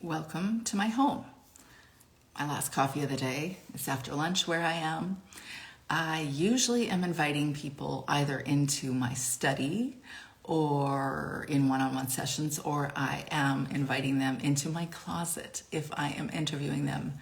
Welcome to my home. My last coffee of the day is after lunch where I am. I usually am inviting people either into my study or in one-on-one sessions, or I am inviting them into my closet if I am interviewing them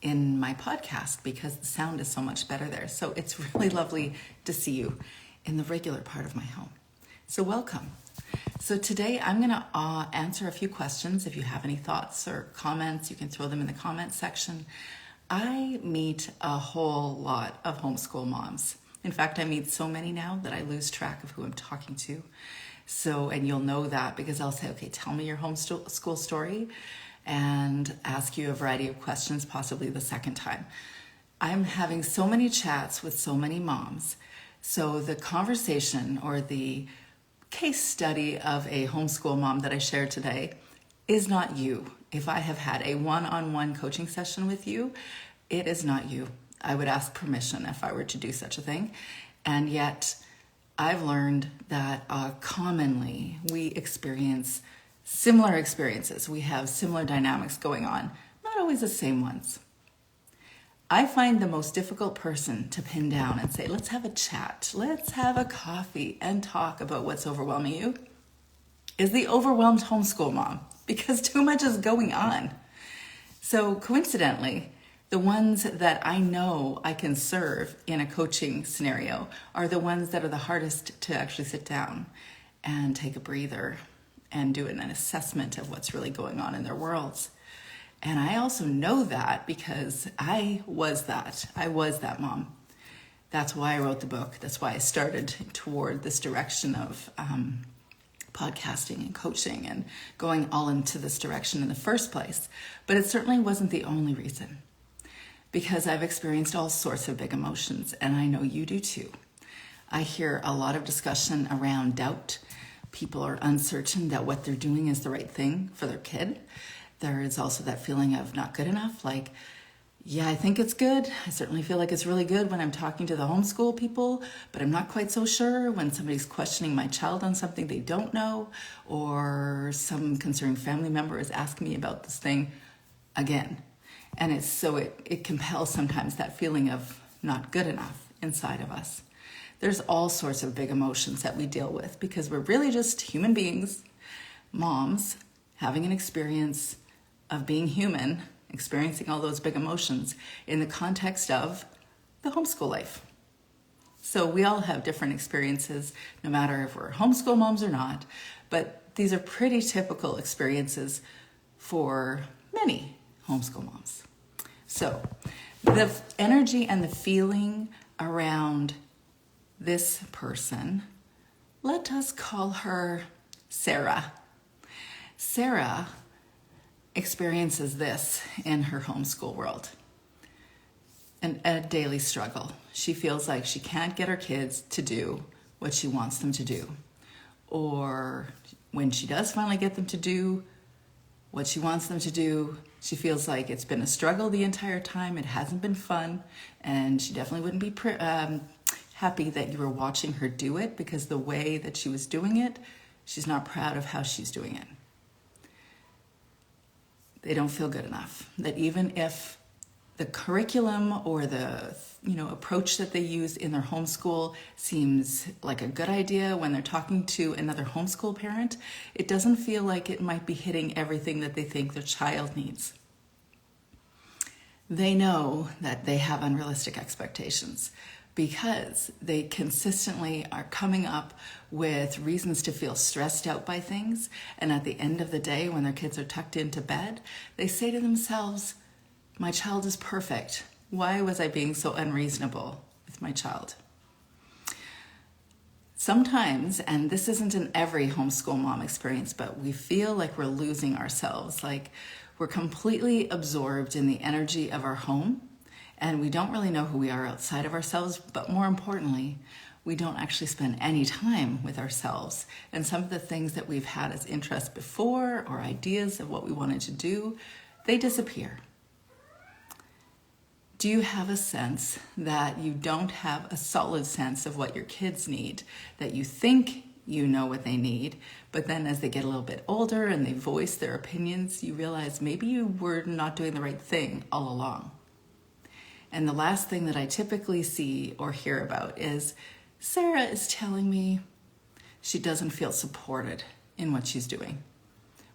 in my podcast because the sound is so much better there. So it's really lovely to see you in the regular part of my home. So welcome. So today I'm going to answer a few questions. If you have any thoughts or comments, you can throw them in the comment section. I meet a whole lot of homeschool moms. In fact, I meet so many now that I lose track of who I'm talking to. And you'll know that because I'll say, okay, tell me your homeschool story and ask you a variety of questions, possibly the second time. I'm having so many chats with so many moms. So the conversation or the case study of a homeschool mom that I shared today is not you. If I have had a one-on-one coaching session with you, it is not you. I would ask permission if I were to do such a thing. And yet I've learned that commonly we experience similar experiences. We have similar dynamics going on, not always the same ones. I find the most difficult person to pin down and say, let's have a chat, let's have a coffee and talk about what's overwhelming you is the overwhelmed homeschool mom because too much is going on. So coincidentally, the ones that I know I can serve in a coaching scenario are the ones that are the hardest to actually sit down and take a breather and do an assessment of what's really going on in their worlds. And I also know that because I was that mom. That's why I wrote the book. That's why I started toward this direction of podcasting and coaching and going all into this direction in the first place. But it certainly wasn't the only reason, because I've experienced all sorts of big emotions, and I know you do too. I hear a lot of discussion around doubt. People are uncertain that what they're doing is the right thing for their kid. There is also that feeling of not good enough, like, yeah, I think it's good. I certainly feel like it's really good when I'm talking to the homeschool people, but I'm not quite so sure when somebody's questioning my child on something they don't know, or some concerned family member is asking me about this thing again. And it compels sometimes that feeling of not good enough inside of us. There's all sorts of big emotions that we deal with because we're really just human beings, moms, having an experience of being human, experiencing all those big emotions in the context of the homeschool life. So we all have different experiences, no matter if we're homeschool moms or not, but these are pretty typical experiences for many homeschool moms. So the energy and the feeling around this person, let us call her Sarah. Sarah experiences this in her homeschool world, a daily struggle. She feels like she can't get her kids to do what she wants them to do. Or when she does finally get them to do what she wants them to do, she feels like it's been a struggle the entire time. It hasn't been fun. And she definitely wouldn't be happy that you were watching her do it, because the way that she was doing it, she's not proud of how she's doing it. They don't feel good enough. That even if the curriculum or the approach that they use in their homeschool seems like a good idea when they're talking to another homeschool parent, it doesn't feel like it might be hitting everything that they think their child needs. They know that they have unrealistic expectations because they consistently are coming up with reasons to feel stressed out by things. And at the end of the day, when their kids are tucked into bed, they say to themselves, my child is perfect. Why was I being so unreasonable with my child? Sometimes, and this isn't in every homeschool mom experience, but we feel like we're losing ourselves, like we're completely absorbed in the energy of our home. And we don't really know who we are outside of ourselves, but more importantly, we don't actually spend any time with ourselves. And some of the things that we've had as interests before or ideas of what we wanted to do, they disappear. Do you have a sense that you don't have a solid sense of what your kids need, that you think you know what they need. But then as they get a little bit older and they voice their opinions, you realize maybe you were not doing the right thing all along. And the last thing that I typically see or hear about is Sarah is telling me she doesn't feel supported in what she's doing,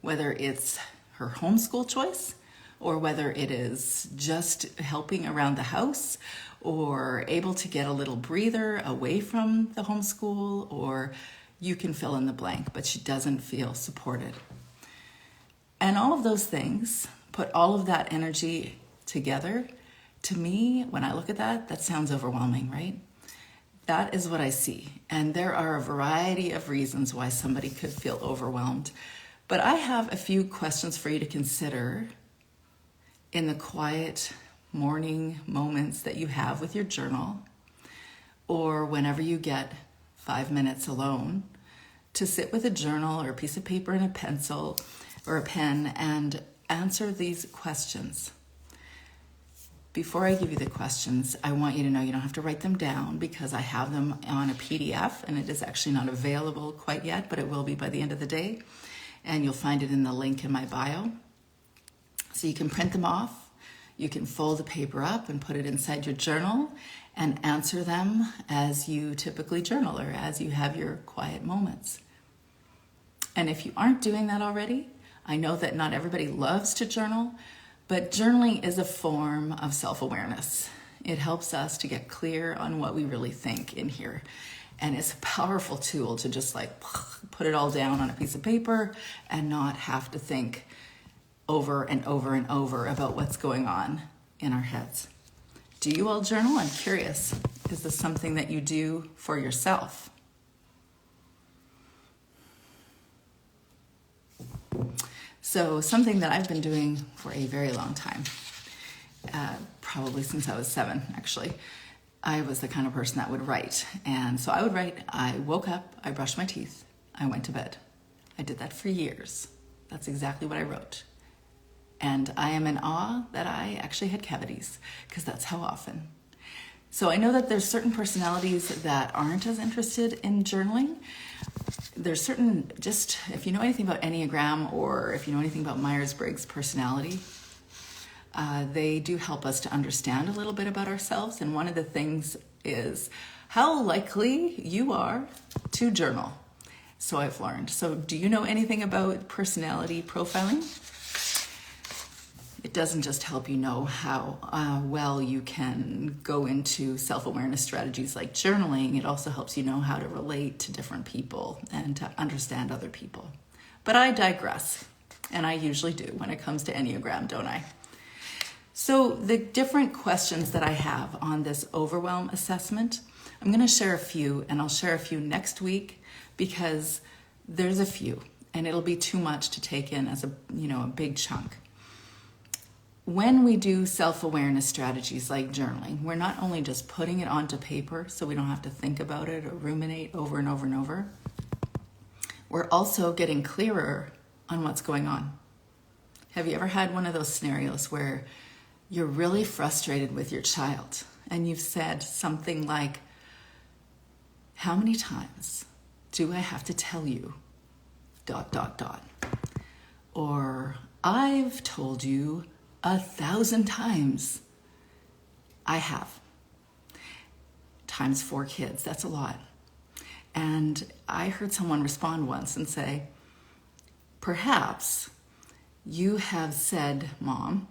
whether it's her homeschool choice or whether it is just helping around the house or able to get a little breather away from the homeschool, or you can fill in the blank, but she doesn't feel supported. And all of those things, put all of that energy together, to me, when I look at that, that sounds overwhelming, right? That is what I see. And there are a variety of reasons why somebody could feel overwhelmed. But I have a few questions for you to consider in the quiet morning moments that you have with your journal, or whenever you get 5 minutes alone to sit with a journal or a piece of paper and a pencil or a pen and answer these questions. Before I give you the questions, I want you to know you don't have to write them down because I have them on a PDF and it is actually not available quite yet, but it will be by the end of the day. And you'll find it in the link in my bio. So you can print them off. You can fold the paper up and put it inside your journal and answer them as you typically journal or as you have your quiet moments. And if you aren't doing that already, I know that not everybody loves to journal, but journaling is a form of self-awareness. It helps us to get clear on what we really think in here. And it's a powerful tool to just like put it all down on a piece of paper and not have to think over and over and over about what's going on in our heads. Do you all journal? I'm curious. Is this something that you do for yourself? So something that I've been doing for a very long time, probably since I was 7, actually. I was the kind of person that would write. And so I would write, I woke up, I brushed my teeth, I went to bed. I did that for years. That's exactly what I wrote. And I am in awe that I actually had cavities, because that's how often. So I know that there's certain personalities that aren't as interested in journaling. There's certain, just if you know anything about Enneagram or if you know anything about Myers-Briggs personality, they do help us to understand a little bit about ourselves. And one of the things is how likely you are to journal. So I've learned. So do you know anything about personality profiling? It doesn't just help you know how well you can go into self-awareness strategies like journaling. It also helps you know how to relate to different people and to understand other people. But I digress, and I usually do when it comes to Enneagram, don't I? So the different questions that I have on this overwhelm assessment, I'm going to share a few, and I'll share a few next week because there's a few, and it'll be too much to take in as a big chunk. When we do self-awareness strategies like journaling, we're not only just putting it onto paper so we don't have to think about it or ruminate over and over and over, we're also getting clearer on what's going on. Have you ever had one of those scenarios where you're really frustrated with your child and you've said something like, how many times do I have to tell you ... Or I've told you 1,000 times. I have. Times 4 kids, that's a lot. And I heard someone respond once and say, perhaps you have said, Mom,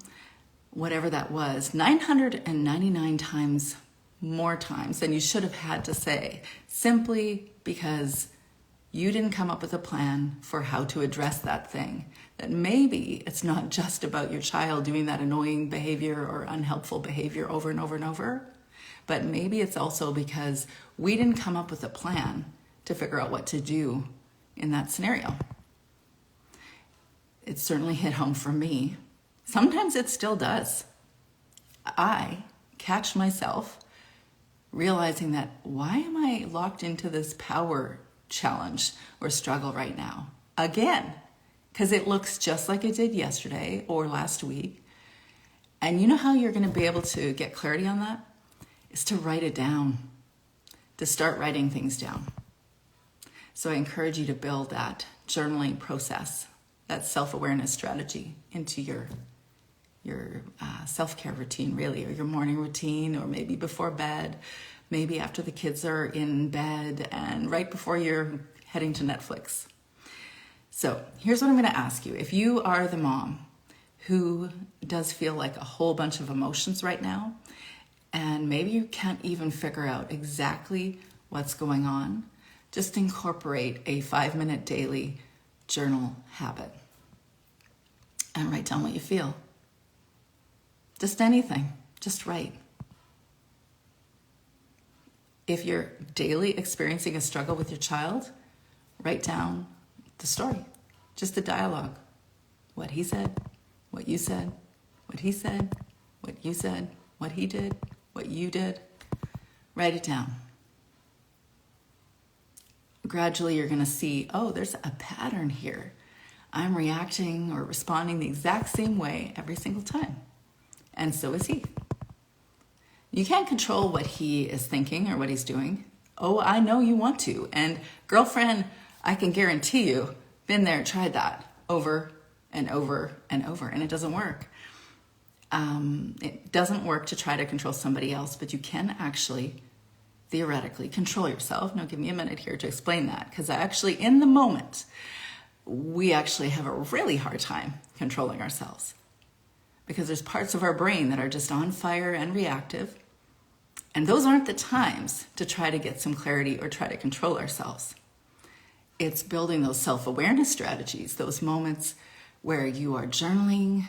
whatever that was, 999 times more times than you should have had to say, simply because you didn't come up with a plan for how to address that thing. That maybe it's not just about your child doing that annoying behavior or unhelpful behavior over and over and over, but maybe it's also because we didn't come up with a plan to figure out what to do in that scenario. It certainly hit home for me. Sometimes it still does. I catch myself realizing that, why am I locked into this power challenge or struggle right now? Again, because it looks just like it did yesterday or last week. And you know how you're going to be able to get clarity on that? Is to write it down, to start writing things down. So I encourage you to build that journaling process, that self-awareness strategy into your self-care routine, really, or your morning routine, or maybe before bed, maybe after the kids are in bed, and right before you're heading to Netflix. So here's what I'm going to ask you. If you are the mom who does feel like a whole bunch of emotions right now, and maybe you can't even figure out exactly what's going on, just incorporate a 5-minute daily journal habit and write down what you feel. Just anything, just write. If you're daily experiencing a struggle with your child, write down the story, just the dialogue. What he said, what you said, what he said, what you said, what he did, what you did. Write it down. Gradually, you're going to see, oh, there's a pattern here. I'm reacting or responding the exact same way every single time. And so is he. You can't control what he is thinking or what he's doing. Oh, I know you want to. And girlfriend, I can guarantee you, been there, tried that over and over and over, and it doesn't work. It doesn't work to try to control somebody else, but you can actually theoretically control yourself. Now, give me a minute here to explain that, because actually, in the moment, we actually have a really hard time controlling ourselves, because there's parts of our brain that are just on fire and reactive, and those aren't the times to try to get some clarity or try to control ourselves. It's building those self-awareness strategies, those moments where you are journaling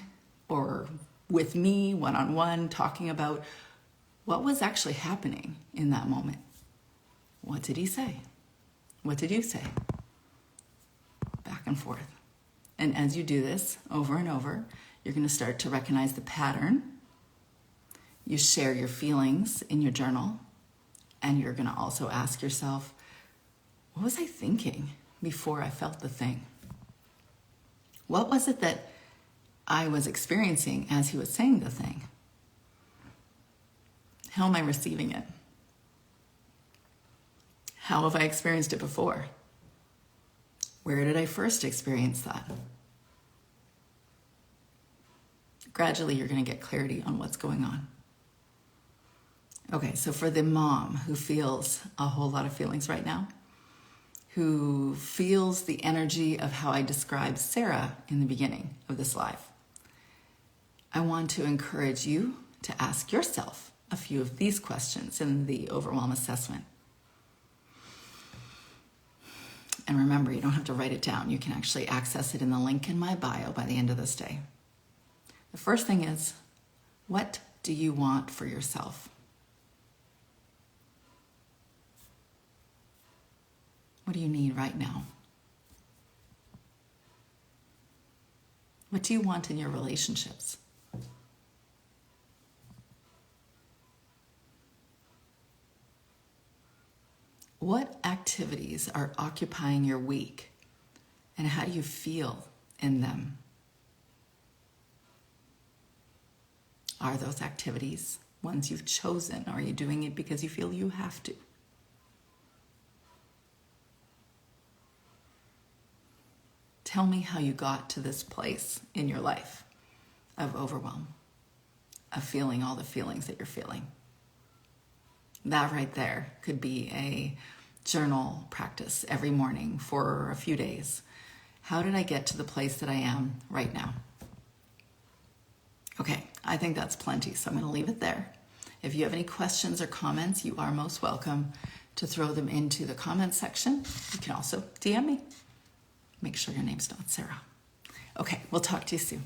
or with me one-on-one talking about what was actually happening in that moment. What did he say? What did you say? Back and forth. And as you do this over and over, you're going to start to recognize the pattern. You share your feelings in your journal, and you're going to also ask yourself, what was I thinking before I felt the thing? What was it that I was experiencing as he was saying the thing? How am I receiving it? How have I experienced it before? Where did I first experience that? Gradually, you're going to get clarity on what's going on. Okay, so for the mom who feels a whole lot of feelings right now, who feels the energy of how I described Sarah in the beginning of this live, I want to encourage you to ask yourself a few of these questions in the overwhelm assessment. And remember, you don't have to write it down. You can actually access it in the link in my bio by the end of this day. The first thing is, what do you want for yourself? What do you need right now? What do you want in your relationships? What activities are occupying your week, and how do you feel in them? Are those activities ones you've chosen, or are you doing it because you feel you have to? Tell me how you got to this place in your life of overwhelm, of feeling all the feelings that you're feeling. That right there could be a journal practice every morning for a few days. How did I get to the place that I am right now? Okay, I think that's plenty, so I'm going to leave it there. If you have any questions or comments, you are most welcome to throw them into the comments section. You can also DM me. Make sure your name's not Sarah. Okay, we'll talk to you soon.